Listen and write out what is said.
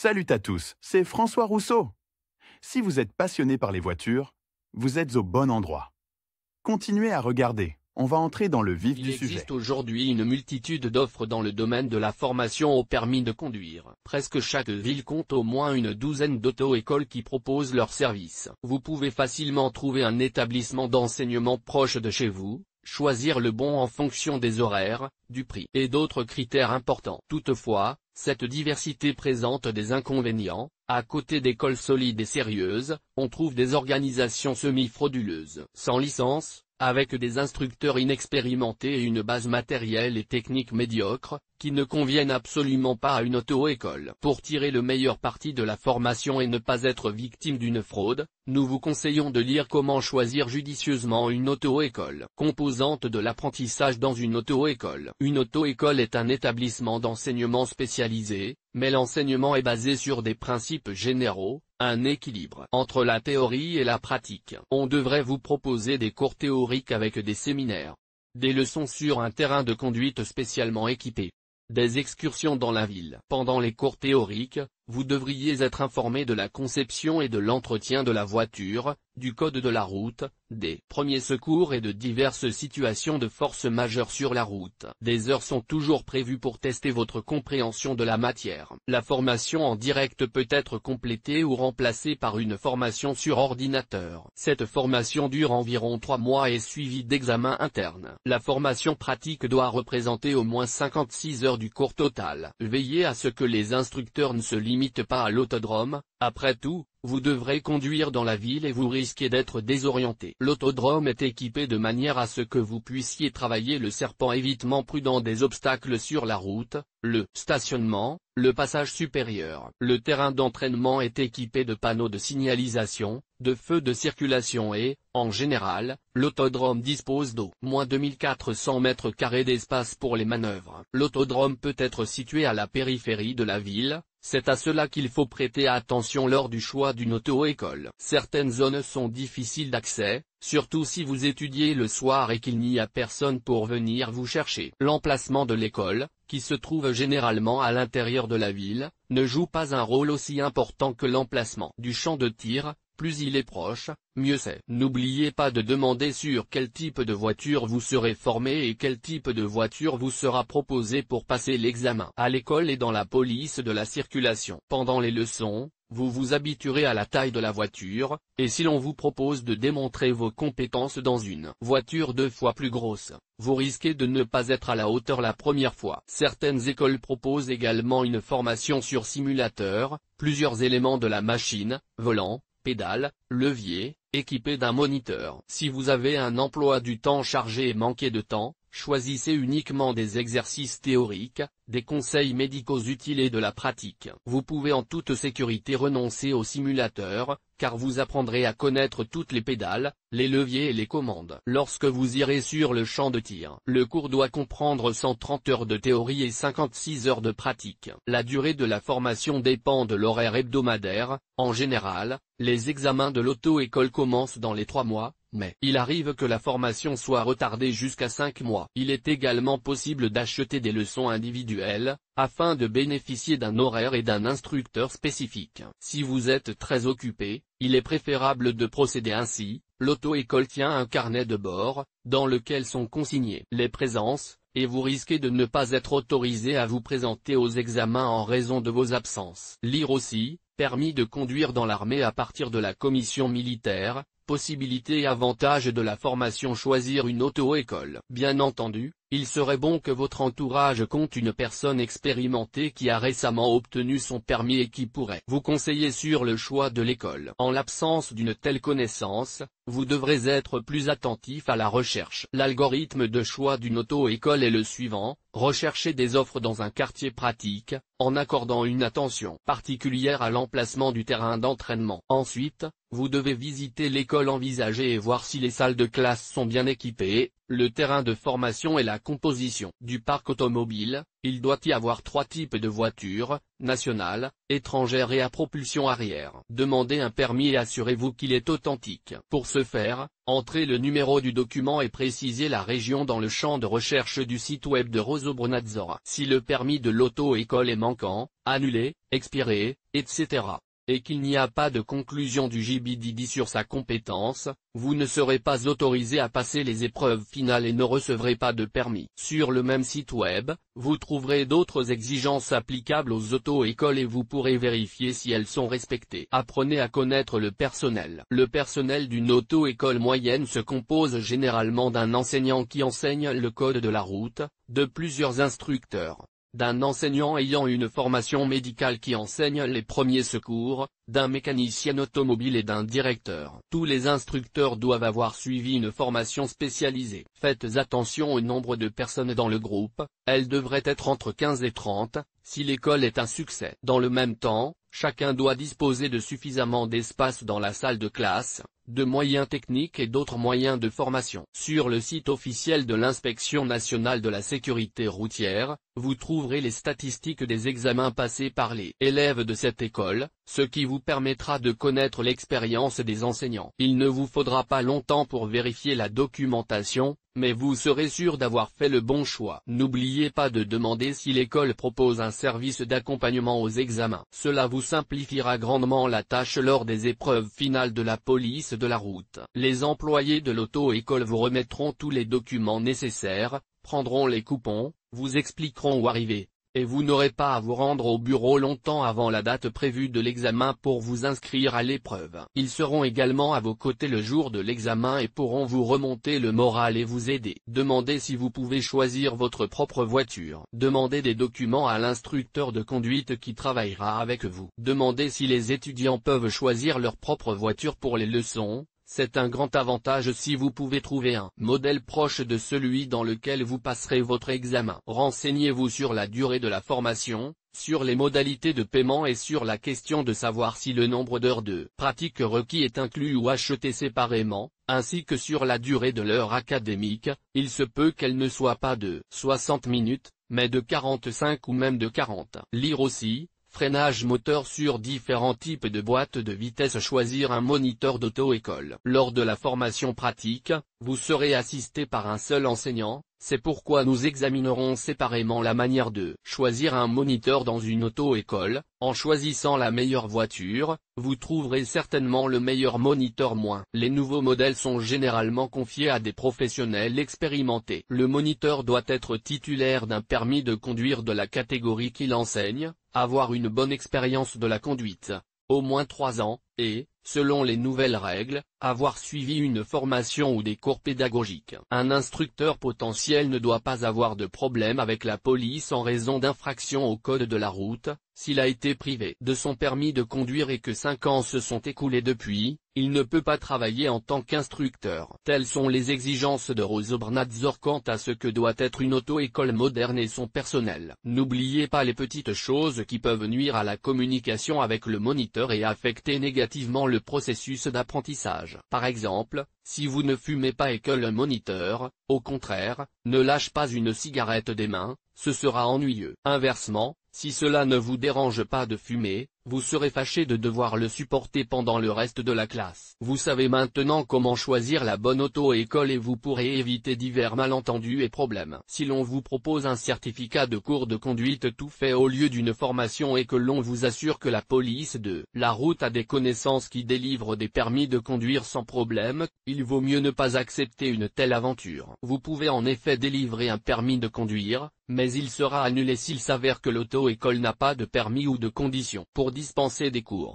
Salut à tous, c'est François Rousseau. Si vous êtes passionné par les voitures, vous êtes au bon endroit. Continuez à regarder, on va entrer dans le vif du sujet. Il existe aujourd'hui une multitude d'offres dans le domaine de la formation au permis de conduire. Presque chaque ville compte au moins une douzaine d'auto-écoles qui proposent leurs services. Vous pouvez facilement trouver un établissement d'enseignement proche de chez vous, choisir le bon en fonction des horaires, du prix et d'autres critères importants. Toutefois, cette diversité présente des inconvénients. À côté d'écoles solides et sérieuses, on trouve des organisations semi-frauduleuses, sans licence, avec des instructeurs inexpérimentés et une base matérielle et technique médiocre, qui ne conviennent absolument pas à une auto-école. Pour tirer le meilleur parti de la formation et ne pas être victime d'une fraude, nous vous conseillons de lire Comment choisir judicieusement une auto-école. Composante de l'apprentissage dans une auto-école. Une auto-école est un établissement d'enseignement spécialisé, mais l'enseignement est basé sur des principes généraux, un équilibre entre la théorie et la pratique. On devrait vous proposer des cours théoriques avec des séminaires, des leçons sur un terrain de conduite spécialement équipé, des excursions dans la ville. Pendant les cours théoriques, vous devriez être informé de la conception et de l'entretien de la voiture, du code de la route, des premiers secours et de diverses situations de force majeure sur la route. Des heures sont toujours prévues pour tester votre compréhension de la matière. La formation en direct peut être complétée ou remplacée par une formation sur ordinateur. Cette formation dure environ 3 mois et est suivie d'examens internes. La formation pratique doit représenter au moins 56 heures du cours total. Veillez à ce que les instructeurs ne se limitent pas à l'autodrome. Après tout, vous devrez conduire dans la ville et vous risquez d'être désorienté. L'autodrome est équipé de manière à ce que vous puissiez travailler le serpent évitement prudent des obstacles sur la route, le stationnement, le passage supérieur. Le terrain d'entraînement est équipé de panneaux de signalisation, de feux de circulation et, en général, l'autodrome dispose d'au moins 2400 mètres carrés d'espace pour les manœuvres. L'autodrome peut être situé à la périphérie de la ville. C'est à cela qu'il faut prêter attention lors du choix d'une auto-école. Certaines zones sont difficiles d'accès, surtout si vous étudiez le soir et qu'il n'y a personne pour venir vous chercher. L'emplacement de l'école, qui se trouve généralement à l'intérieur de la ville, ne joue pas un rôle aussi important que l'emplacement du champ de tir. Plus il est proche, mieux c'est. N'oubliez pas de demander sur quel type de voiture vous serez formé et quel type de voiture vous sera proposé pour passer l'examen. À l'école et dans la police de la circulation. Pendant les leçons, vous vous habituerez à la taille de la voiture, et si l'on vous propose de démontrer vos compétences dans une voiture 2 fois plus grosse, vous risquez de ne pas être à la hauteur la première fois. Certaines écoles proposent également une formation sur simulateur, plusieurs éléments de la machine, volant, pédales, levier, équipés d'un moniteur. Si vous avez un emploi du temps chargé et manquez de temps, choisissez uniquement des exercices théoriques, des conseils médicaux utiles et de la pratique. Vous pouvez en toute sécurité renoncer au simulateur, car vous apprendrez à connaître toutes les pédales, les leviers et les commandes. Lorsque vous irez sur le champ de tir, le cours doit comprendre 130 heures de théorie et 56 heures de pratique. La durée de la formation dépend de l'horaire hebdomadaire. En général, les examens de l'auto-école commencent dans les 3 mois, mais il arrive que la formation soit retardée jusqu'à 5 mois. Il est également possible d'acheter des leçons individuelles, afin de bénéficier d'un horaire et d'un instructeur spécifique. Si vous êtes très occupé, il est préférable de procéder ainsi. L'auto-école tient un carnet de bord, dans lequel sont consignées les présences, et vous risquez de ne pas être autorisé à vous présenter aux examens en raison de vos absences. Lire aussi, permis de conduire dans l'armée à partir de la commission militaire, possibilités et avantages de la formation. Choisir une auto-école. Bien entendu, il serait bon que votre entourage compte une personne expérimentée qui a récemment obtenu son permis et qui pourrait vous conseiller sur le choix de l'école. En l'absence d'une telle connaissance, vous devrez être plus attentif à la recherche. L'algorithme de choix d'une auto-école est le suivant: rechercher des offres dans un quartier pratique, en accordant une attention particulière à l'emplacement du terrain d'entraînement. Ensuite, vous devez visiter l'école envisagée et voir si les salles de classe sont bien équipées, le terrain de formation et la composition du parc automobile, Il doit y avoir 3 types de voitures, nationales, étrangères et à propulsion arrière. Demandez un permis et assurez-vous qu'il est authentique. Pour ce faire, entrez le numéro du document et précisez la région dans le champ de recherche du site web de Rosobrnadzor. Si le permis de l'auto-école est manquant, annulé, expiré, etc., et qu'il n'y a pas de conclusion du JBDD sur sa compétence, vous ne serez pas autorisé à passer les épreuves finales et ne recevrez pas de permis. Sur le même site web, vous trouverez d'autres exigences applicables aux auto-écoles et vous pourrez vérifier si elles sont respectées. Apprenez à connaître le personnel. Le personnel d'une auto-école moyenne se compose généralement d'un enseignant qui enseigne le code de la route, de plusieurs instructeurs, d'un enseignant ayant une formation médicale qui enseigne les premiers secours, d'un mécanicien automobile et d'un directeur. Tous les instructeurs doivent avoir suivi une formation spécialisée. Faites attention au nombre de personnes dans le groupe, elles devraient être entre 15 et 30, si l'école est un succès. Dans le même temps, chacun doit disposer de suffisamment d'espace dans la salle de classe, de moyens techniques et d'autres moyens de formation. Sur le site officiel de l'Inspection nationale de la sécurité routière, vous trouverez les statistiques des examens passés par les élèves de cette école, ce qui vous permettra de connaître l'expérience des enseignants. Il ne vous faudra pas longtemps pour vérifier la documentation, mais vous serez sûr d'avoir fait le bon choix. N'oubliez pas de demander si l'école propose un service d'accompagnement aux examens. Cela vous simplifiera grandement la tâche lors des épreuves finales de la police de la route. Les employés de l'auto-école vous remettront tous les documents nécessaires, prendront les coupons, vous expliqueront où arriver, et vous n'aurez pas à vous rendre au bureau longtemps avant la date prévue de l'examen pour vous inscrire à l'épreuve. Ils seront également à vos côtés le jour de l'examen et pourront vous remonter le moral et vous aider. Demandez si vous pouvez choisir votre propre voiture. Demandez des documents à l'instructeur de conduite qui travaillera avec vous. Demandez si les étudiants peuvent choisir leur propre voiture pour les leçons. C'est un grand avantage si vous pouvez trouver un modèle proche de celui dans lequel vous passerez votre examen. Renseignez-vous sur la durée de la formation, sur les modalités de paiement et sur la question de savoir si le nombre d'heures de pratique requis est inclus ou acheté séparément, ainsi que sur la durée de l'heure académique. Il se peut qu'elle ne soit pas de 60 minutes, mais de 45 ou même de 40. Lire aussi. Freinage moteur sur différents types de boîtes de vitesse. Choisir un moniteur d'auto-école. Lors de la formation pratique, vous serez assisté par un seul enseignant, c'est pourquoi nous examinerons séparément la manière de choisir un moniteur dans une auto-école. En choisissant la meilleure voiture, vous trouverez certainement le meilleur moniteur. Les nouveaux modèles sont généralement confiés à des professionnels expérimentés. Le moniteur doit être titulaire d'un permis de conduire de la catégorie qu'il enseigne, avoir une bonne expérience de la conduite, au moins 3 ans, et, selon les nouvelles règles, avoir suivi une formation ou des cours pédagogiques. Un instructeur potentiel ne doit pas avoir de problème avec la police en raison d'infractions au code de la route. S'il a été privé de son permis de conduire et que 5 ans se sont écoulés depuis, il ne peut pas travailler en tant qu'instructeur. Telles sont les exigences de Rosobrnadzor quant à ce que doit être une auto-école moderne et son personnel. N'oubliez pas les petites choses qui peuvent nuire à la communication avec le moniteur et affecter négativement le processus d'apprentissage. Par exemple, si vous ne fumez pas et que le moniteur, au contraire, ne lâche pas une cigarette des mains, ce sera ennuyeux. Inversement, si cela ne vous dérange pas de fumer, vous serez fâché de devoir le supporter pendant le reste de la classe. Vous savez maintenant comment choisir la bonne auto-école et vous pourrez éviter divers malentendus et problèmes. Si l'on vous propose un certificat de cours de conduite tout fait au lieu d'une formation et que l'on vous assure que la police de la route a des connaissances qui délivrent des permis de conduire sans problème, il vaut mieux ne pas accepter une telle aventure. Vous pouvez en effet délivrer un permis de conduire, mais il sera annulé s'il s'avère que l'auto-école n'a pas de permis ou de conditions pour dispenser des cours.